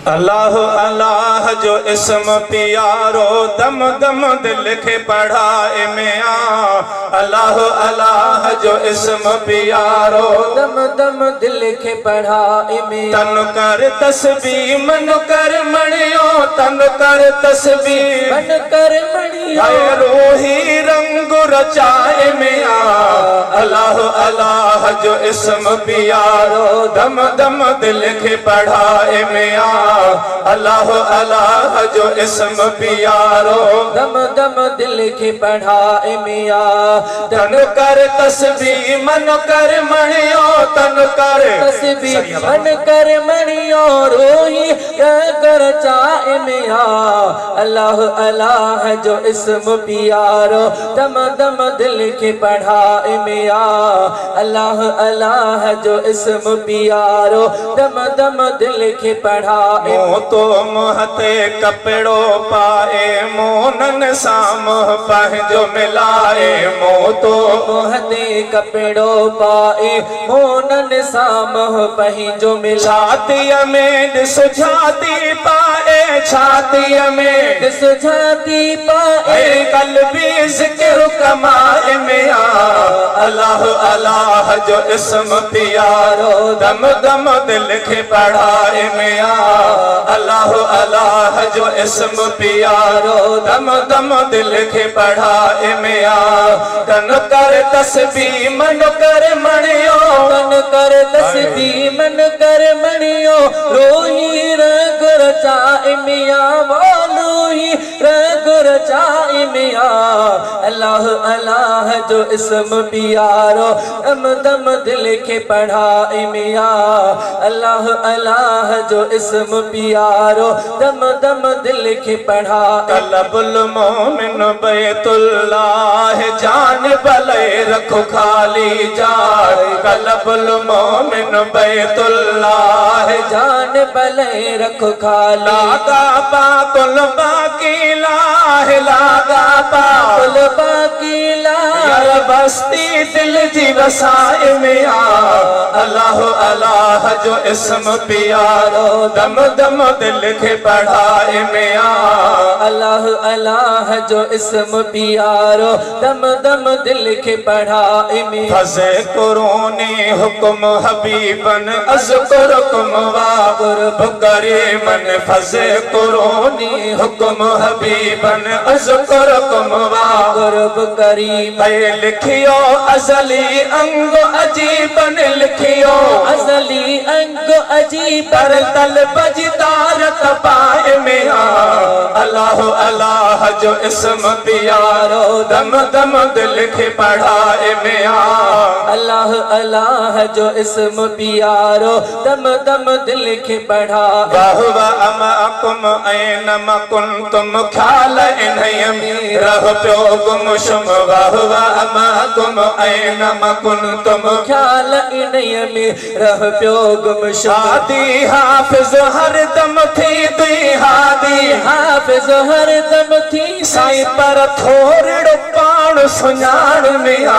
अल्लाह अल्लाह जो इस्म प्यारो दम दम दिल के पढ़ाए मिया। अल्लाह अल्लाह जो इस्म प्यारो दम दम दिल के पढ़ाए मिया। तन कर तस्बीह मन कर मणियो, तन कर तस्बीह मन कर मणियो, रूही रंग रचाए मिया। अल्लाह अल्लाह जो इस्म प्यारो दम दम दिल के पढ़ाए मिया। अल्लाह अल्लाह जो इस्म प्यारो दम दम दिल के पढ़ाए मिया। तन कर तस्बीह मन कर मणियो, तन कर तस्बीह मन कर मणियो, रूही कर चाहे मिया। अल्लाह अल्लाह जो इस्म प्यारो दम दम दिल के पढ़ाए मिया। अल्लाह अल्लाह जो इस्म प्यारो दम दम दिल के पढ़ाए। तो मोहते कपड़ो पाए मोनन सामह पंहिंजो मिलाए। तो मोहते कपड़ो पाए मोनन सामह पंहिंजो मिलाए। छातीअ में ॾिस छाती पाए, छातीअ में ॾिस छाती पाए क़ल्बी ज़िक्र कमाए मिया। अल्लाह अल्लाह जो इस्म प्यारो दम दम दिल के पढ़ाए मिया। अल्लाह अल्लाह जो इस्म प्यारो दम दम दिल के पढ़ाए मिया। तन कर तस्बीह मन कर मणियो, मन कर तस्बीह मन कर मणियो, रोही रंग रचाए मिया। लोही रंग रचाए मिया। अल्लाह अल्लाह जो इस्म प्यारो दम दम दिल के पढ़ाए मिया। अल्लाह अल्लाह जो इस्म प्यारो दम दम दिल के पढ़ाए। कल्बुल मोमिन बैतुल्लाह जान भले रखो खाली जाए। कल्बुल मोमिन बैतुल्लाह जान भले रखो खाली। लागा पाकुल बाकी लाह, लागा पाकुल बाकी यार बस्ती दिल जी वसाए मिया। अल्लाह अल्लाह जो इस्म प्यारो दम दम दिल के पढ़ाए मिया। अल्लाह अल्लाह जो इस्म प्यारो दम दम दिल के पढ़ाए मिया। फज़े कुरूनी हुक्म हबीबन अज़कुरकुम वाक़ुरब करीमन। फज़े कुरूनी हुक्म हबीबन अज़कुरकुम वाक़ुरब करीम। लिखियो अज़ली अंग अजीबन, लिखियो अज़ली अंग अजीब पर तल बजदार तपाए मिया। अल्लाह अल्लाह जो इस्म प्यारो दम दम दिल के पढ़ाए मिया। अल्लाह अल्लाह जो इस्म प्यारो दम दम दिल के पढ़ाए। वहुव अमाकुम ऐनमा कुंतुम ख्याल इन्हीं रह प्यो गुमशुम। वहुव अमाकुम ऐनमा कुंतुम ख्याल इन्हीं में रह प्यो गुमशुम। हादी हाफिज हर दम थी दुई हादी, हाफिज हर दम थी साईं पर थोड़ो पाण सुञाण मिया।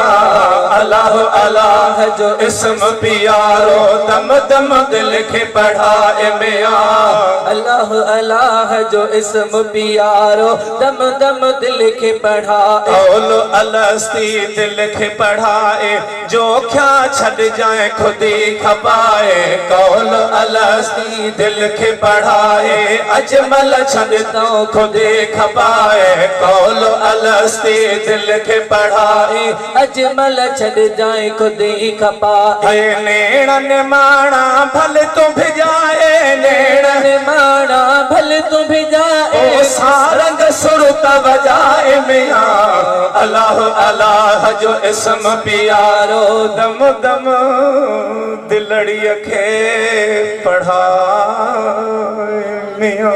अल्लाह अल्लाह जो इस्म प्यारो दम दम दिल के पढ़ाए मिया। अल्लाह अल्लाह जो इस्म प्यारो दम दम दिल के पढ़ाए। कौल अलस्ती दिल के पढ़ाए जो क्या छड़ जाए खुदी खपाए। कौल अलस्ती दिल के पढ़ाए अजमल छड़ता खुदी खपाए। कौल अलस्ती दिल के पढ़ाए अजमल छड़ जाए खुदी खपाए। नेणन माणा भल तू भिजाए, नेणन माणा भल तू भिजाए। सारंग सुरत बजाए मिया। अल्लाह अल्लाह जो इस्म प्यारो दम दम दिलड़िय के पढ़ाए मिया।